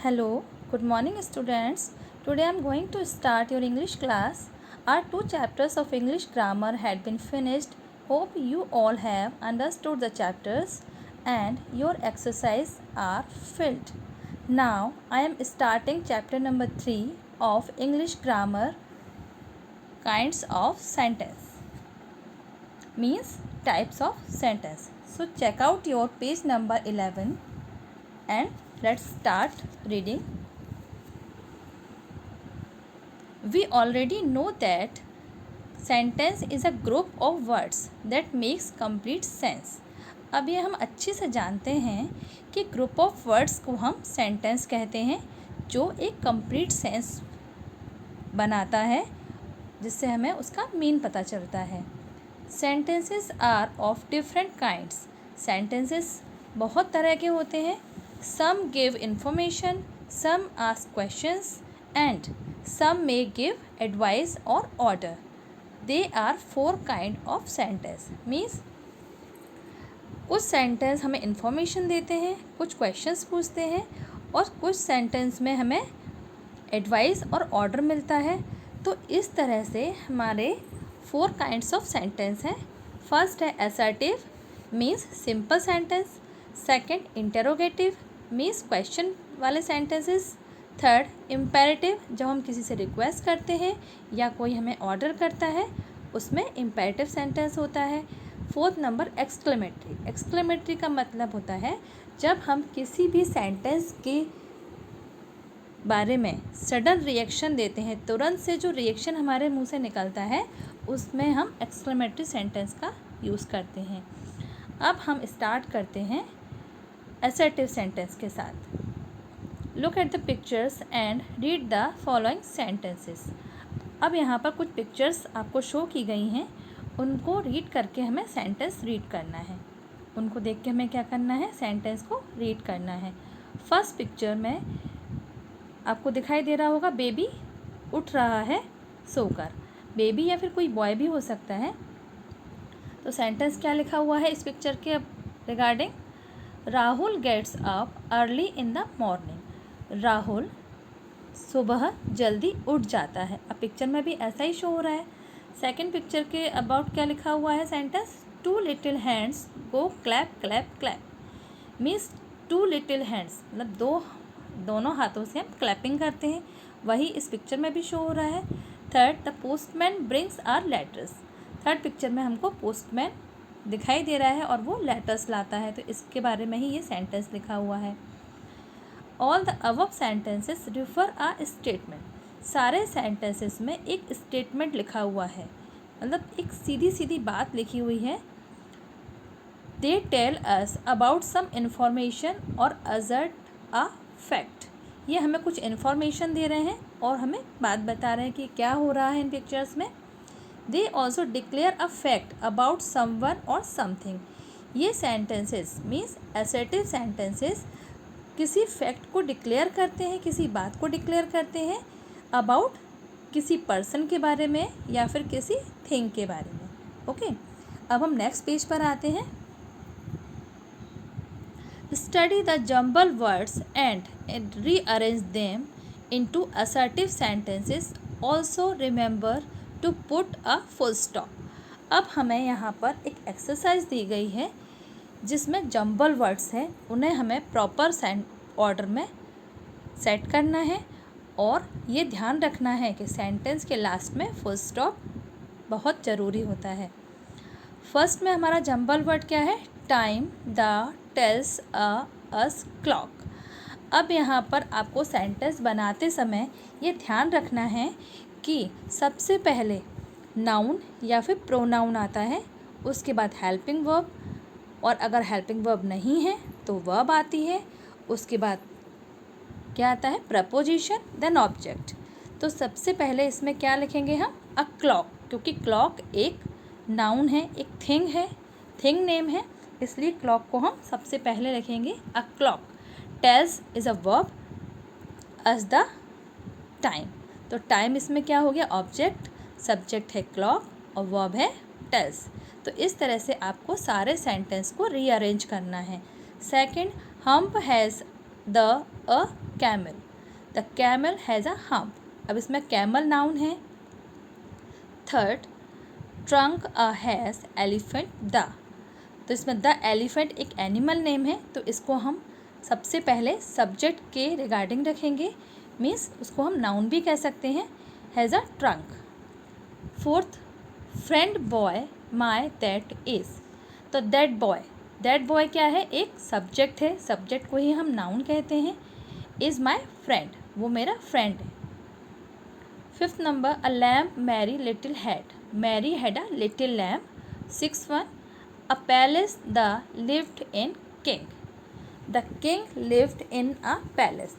Hello, good morning students. Today I am going to start your English class. Our 2 chapters of English grammar had been finished. Hope you all have understood the chapters and your exercise are filled. Now I am starting chapter number 3 of English grammar, kinds of sentence, means types of sentence. So check out your page number 11 and let's start reading. We already know that sentence is a group of words that makes complete sense. अब ये हम अच्छे से जानते हैं कि group of words को हम सेंटेंस कहते हैं जो एक कंप्लीट सेंस बनाता है, जिससे हमें उसका मीन पता चलता है. Sentences are of different kinds. Sentences बहुत तरह के होते हैं. Some give information, some ask questions and some may give advice or order. They are 4 kind of sentence. Means कुछ सेंटेंस हमें इंफॉर्मेशन देते हैं, कुछ क्वेश्चंस पूछते हैं और कुछ सेंटेंस में हमें एडवाइस और ऑर्डर मिलता है. तो इस तरह से हमारे 4 काइंड्स ऑफ सेंटेंस हैं. फर्स्ट है assertive, means simple sentence. Second interrogative, means question वाले सेंटेंसेस. थर्ड इम्पेरेटिव, जब हम किसी से रिक्वेस्ट करते हैं या कोई हमें ऑर्डर करता है उसमें इम्पेरेटिव सेंटेंस होता है. Fourth number exclamatory. एक्सक्लेमेटरी का मतलब होता है जब हम किसी भी सेंटेंस के बारे में सडन रिएक्शन देते हैं, तुरंत से जो रिएक्शन हमारे मुंह से निकलता है उसमें हम एक्सक्लेमेटरी सेंटेंस का यूज़ करते हैं. अब हम स्टार्ट करते हैं असर्टिव सेंटेंस के साथ. Look at the pictures and read the following sentences. अब यहाँ पर कुछ पिक्चर्स आपको शो की गई हैं, उनको रीड करके हमें सेंटेंस रीड करना है. उनको देख के हमें क्या करना है, सेंटेंस को रीड करना है. फर्स्ट पिक्चर में आपको दिखाई दे रहा होगा बेबी उठ रहा है सोकर. बेबी या फिर कोई बॉय भी हो सकता है. तो सेंटेंस क्या लिखा हुआ है इस पिक्चर के regarding? Rahul gets up early in the morning. Rahul सुबह जल्दी उठ जाता है. अब पिक्चर में भी ऐसा ही शो हो रहा है. सेकंड पिक्चर के अबाउट क्या लिखा हुआ है sentence? 2 little hands go clap clap clap. Means 2 little hands मतलब दोनों हाथों से हम क्लैपिंग करते हैं, वही इस पिक्चर में भी शो हो रहा है. Third the postman brings our letters. Third picture में हमको पोस्टमैन दिखाई दे रहा है और वो लेटर्स लाता है, तो इसके बारे में ही ये सेंटेंस लिखा हुआ है. All the above sentences refer a statement. सारे सेंटेंसेस में एक स्टेटमेंट लिखा हुआ है, मतलब एक सीधी सीधी बात लिखी हुई है. They tell us about some information और असर्ट अ फैक्ट. ये हमें कुछ इन्फॉर्मेशन दे रहे हैं और हमें बात बता रहे हैं कि क्या हो रहा है इन पिक्चर्स में. They also declare a fact about someone और समथिंग. ये सेंटेंसेस मीन्स असर्टिव सेंटेंसेस किसी फैक्ट को डिक्लेयर करते हैं, किसी बात को डिक्लेयर करते हैं अबाउट किसी पर्सन के बारे में या फिर किसी थिंग के बारे में. ओके, अब हम नेक्स्ट पेज पर आते हैं. Study the jumbled words and rearrange them into assertive sentences. Also remember to put a full stop. अब हमें यहाँ पर एक एक्सरसाइज दी गई है जिसमें जम्बल वर्ड्स हैं, उन्हें हमें प्रॉपर ऑर्डर में सेट करना है और ये ध्यान रखना है कि सेंटेंस के लास्ट में फुल स्टॉप बहुत ज़रूरी होता है. फर्स्ट में हमारा जम्बल वर्ड क्या है? Time, the, tells, us, clock. अब यहाँ पर आपको सेंटेंस बनाते समय ये ध्यान रखना है कि सबसे पहले नाउन या फिर प्रोनाउन आता है, उसके बाद हेल्पिंग वर्ब, और अगर हेल्पिंग वर्ब नहीं है तो वर्ब आती है, उसके बाद क्या आता है? Preposition, then object. तो सबसे पहले इसमें क्या लिखेंगे हम? अ क्लॉक, क्योंकि क्लॉक एक नाउन है, एक थिंग है, थिंग नेम है, इसलिए क्लॉक को हम सबसे पहले लिखेंगे a clock. Tells is a verb, us the time. तो टाइम इसमें क्या हो गया? ऑब्जेक्ट, सब्जेक्ट है क्लॉक और वर्ब है टेल्स. तो इस तरह से आपको सारे सेंटेंस को रीअरेंज करना है. Second, hump has the a camel, the camel has a hump. अब इसमें कैमल नाउन है। Third, trunk a has elephant the, तो इसमें द एलिफेंट एक एनिमल नेम है, तो इसको हम सबसे पहले सब्जेक्ट के रिगार्डिंग रखेंगे, मीन्स उसको हम नाउन भी कह सकते हैं, has a trunk. Fourth, friend boy my that is, तो दैट बॉय क्या है, एक सब्जेक्ट है, सब्जेक्ट को ही हम नाउन कहते हैं। इज़ माई फ्रेंड, वो मेरा फ्रेंड है। Fifth number, a lamp Mary little had a little lamp. Six one, a palace the lived in king, the king lived in a palace.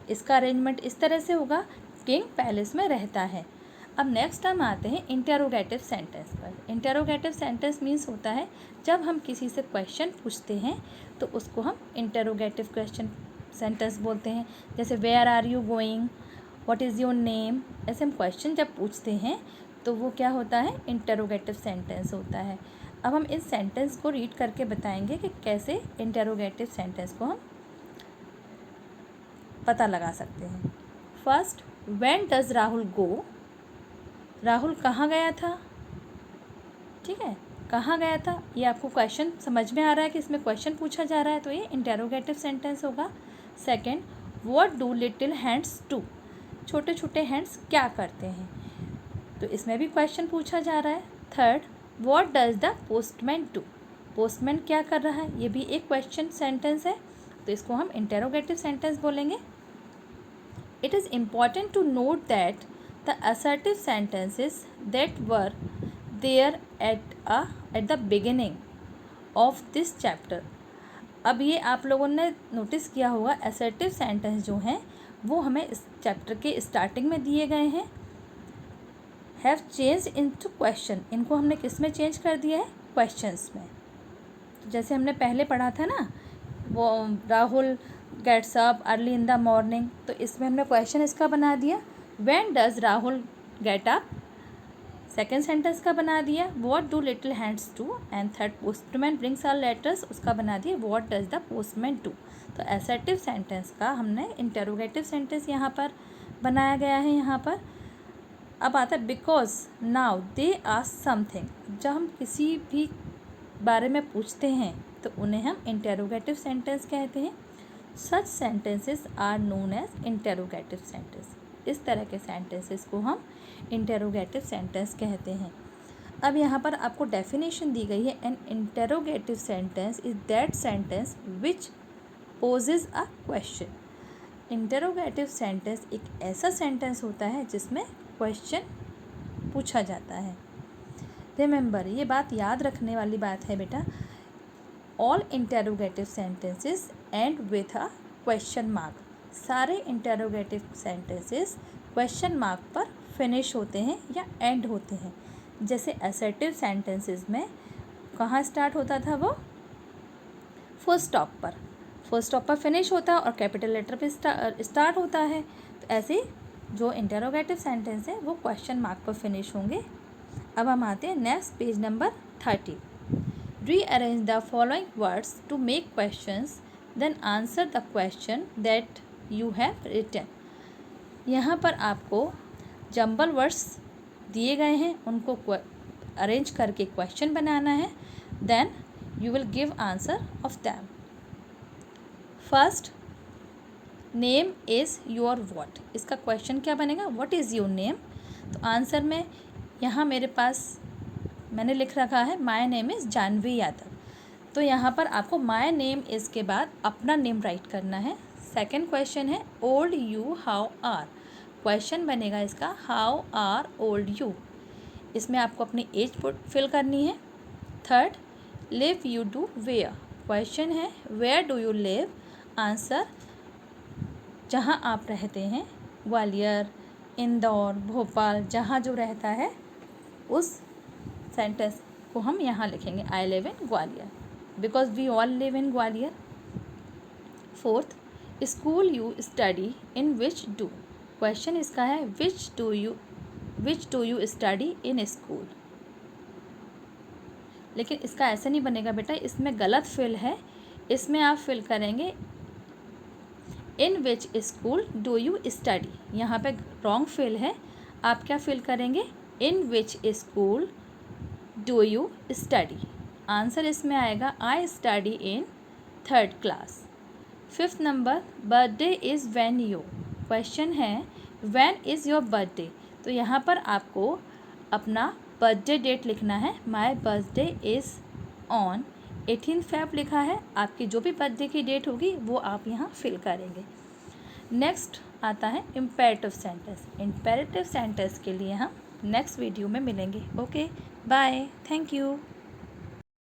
इसका arrangement इस तरह से होगा, किंग पैलेस में रहता है। अब नेक्स्ट हम आते हैं इंटेरोगेटिव सेंटेंस पर। इंटेरोगेटिव सेंटेंस मीन्स होता है जब हम किसी से क्वेश्चन पूछते हैं तो उसको हम इंटेरोगेटिव क्वेश्चन सेंटेंस बोलते हैं। जैसे where are you going, what is your name, ऐसे हम क्वेश्चन जब पूछते हैं तो वो क्या होता है, इंटेरोगेटिव सेंटेंस होता है। अब हम इस सेंटेंस को रीड करके बताएंगे कि कैसे इंटेरोगेटिव सेंटेंस को हम पता लगा सकते हैं। फर्स्ट, व्हेन डज राहुल गो, राहुल कहाँ गया था, ठीक है, कहाँ गया था, ये आपको क्वेश्चन समझ में आ रहा है कि इसमें क्वेश्चन पूछा जा रहा है, तो ये इंटेरोगेटिव सेंटेंस होगा। Second, what do little hands do, छोटे छोटे हैंड्स क्या करते हैं, तो इसमें भी क्वेश्चन पूछा जा रहा है। Third, what does the postman do, postman क्या कर रहा है, ये भी एक क्वेश्चन सेंटेंस है, तो इसको हम इंटेरोगेटिव सेंटेंस बोलेंगे। It is important to note that the assertive sentences that were there at the beginning of this chapter. अब ये आप लोगों ने नोटिस किया होगा, असर्टिव सेंटेंस जो हैं वो हमें इस चैप्टर के स्टार्टिंग में दिए गए हैं। हैव चेंज इनटू क्वेश्चन, इनको हमने किस में चेंज कर दिया है, क्वेश्चंस में। तो जैसे हमने पहले पढ़ा था ना, वो Rahul gets up early in the morning, तो इसमें हमने क्वेश्चन इसका बना दिया, when does Rahul get up, second sentence का बना दिया, what do little hands do, and third, postman brings our letters, उसका बना दिया, what does the postman do. तो असर्टिव सेंटेंस का हमने इंटेरोगेटिव सेंटेंस यहाँ पर बनाया गया है यहाँ पर। अब आता है because now they ask something, जब हम किसी भी बारे में पूछते हैं तो उन्हें हम इंटेरोगेटिव सेंटेंस कहते हैं। Such sentences are known as interrogative sentence, इस तरह के सेंटेंसेस को हम इंटेरोगेटिव सेंटेंस कहते हैं। अब यहाँ पर आपको डेफिनेशन दी गई है, N interrogative sentence is that sentence which possess a question. Interrogative sentence एक ऐसा सेंटेंस होता है जिसमें क्वेश्चन पूछा जाता है। रिमेंबर, ये बात याद रखने वाली बात है बेटा, all interrogative sentences and with a question mark, सारे इंटेरोगेटिव सेंटेंसेस क्वेश्चन मार्क पर फिनिश होते हैं या एंड होते हैं। जैसे असर्टिव सेंटेंसेस में कहाँ स्टार्ट होता था, वो फुल स्टॉप पर फिनिश होता है और कैपिटल लेटर पे स्टार्ट होता है। तो ऐसे जो इंटेरोगेटिव सेंटेंस है वो क्वेश्चन मार्क पर फिनिश होंगे। अब हम आते हैं next page number 30। Rearrange the following words to make questions, then answer the question that you have written. यहाँ पर आपको जंबल वर्ड्स दिए गए हैं, उनको अरेंज करके क्वेश्चन बनाना है, then you will give answer of them. First, name is your what, इसका क्वेश्चन क्या बनेगा, व्हाट इज़ योर नेम। तो आंसर में यहाँ मेरे पास मैंने लिख रखा है my name is Janvi Yadav, तो यहाँ पर आपको माय नेम इज़ के बाद अपना नेम राइट करना है। सेकंड क्वेश्चन है old you how are, question बनेगा इसका हाउ आर ओल्ड यू, इसमें आपको अपनी एज फिल करनी है। Third, live you do where, question है where do you live, answer जहाँ आप रहते हैं, ग्वालियर, इंदौर, भोपाल, जहाँ जो रहता है उस सेंटेंस को हम यहाँ लिखेंगे, I live in Gwalior, because we all live in Gwalior. Fourth, school you study in which do, question इसका है which do you study in school, लेकिन इसका ऐसा नहीं बनेगा बेटा, इसमें गलत फिल है, इसमें आप फिल करेंगे in which school do you study, यहाँ पे रॉन्ग फिल है, आप क्या फिल करेंगे, in which school do you study. Answer इसमें आएगा I study in 3rd class. 5th number, birthday is when you, question है व्हेन इज़ योर बर्थडे, तो यहाँ पर आपको अपना बर्थडे डेट लिखना है। My birthday is on 18 Feb लिखा है, आपकी जो भी बर्थडे की डेट होगी वो आप यहाँ फिल करेंगे। नेक्स्ट आता है इम्पेरेटिव सेंटेंस। इम्पेरेटिव सेंटेंस के लिए हम नेक्स्ट वीडियो में मिलेंगे। Okay, bye, thank you.